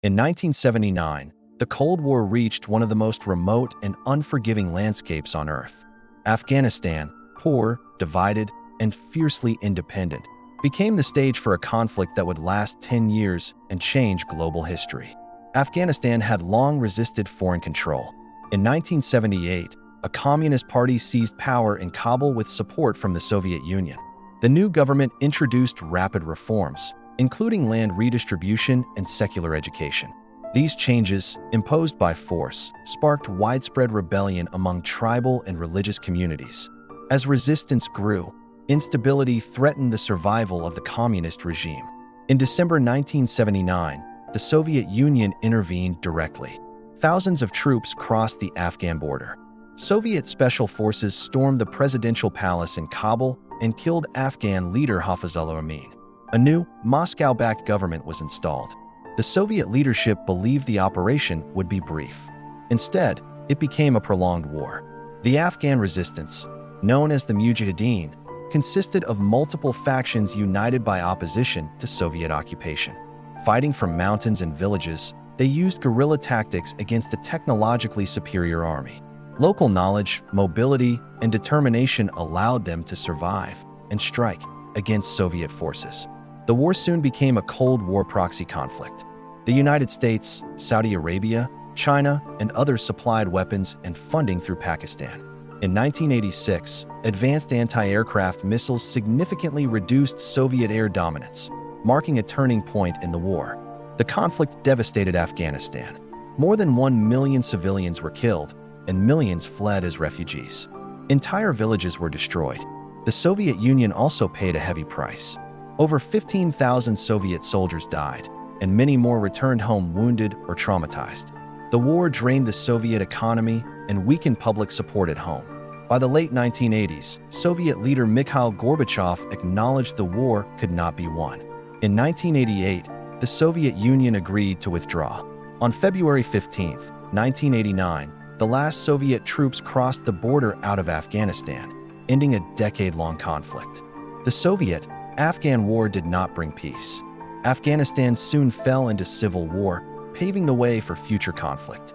In 1979, the Cold War reached one of the most remote and unforgiving landscapes on Earth. Afghanistan, poor, divided, and fiercely independent, became the stage for a conflict that would last 10 years and change global history. Afghanistan had long resisted foreign control. In 1978, a communist party seized power in Kabul with support from the Soviet Union. The new government introduced rapid reforms, including land redistribution and secular education. These changes, imposed by force, sparked widespread rebellion among tribal and religious communities. As resistance grew, instability threatened the survival of the communist regime. In December 1979, the Soviet Union intervened directly. Thousands of troops crossed the Afghan border. Soviet special forces stormed the presidential palace in Kabul and killed Afghan leader Hafizullah Amin. A new, Moscow-backed government was installed. The Soviet leadership believed the operation would be brief. Instead, it became a prolonged war. The Afghan resistance, known as the Mujahideen, consisted of multiple factions united by opposition to Soviet occupation. Fighting from mountains and villages, they used guerrilla tactics against a technologically superior army. Local knowledge, mobility, and determination allowed them to survive and strike against Soviet forces. The war soon became a Cold War proxy conflict. The United States, Saudi Arabia, China, and others supplied weapons and funding through Pakistan. In 1986, advanced anti-aircraft missiles significantly reduced Soviet air dominance, marking a turning point in the war. The conflict devastated Afghanistan. More than 1 million civilians were killed, and millions fled as refugees. Entire villages were destroyed. The Soviet Union also paid a heavy price. Over 15,000 Soviet soldiers died, and many more returned home wounded or traumatized. The war drained the Soviet economy and weakened public support at home. By the late 1980s, Soviet leader Mikhail Gorbachev acknowledged the war could not be won. In 1988, the Soviet Union agreed to withdraw. On February 15, 1989, the last Soviet troops crossed the border out of Afghanistan, ending a decade-long conflict. The Soviet-Afghan War did not bring peace. Afghanistan soon fell into civil war, paving the way for future conflict.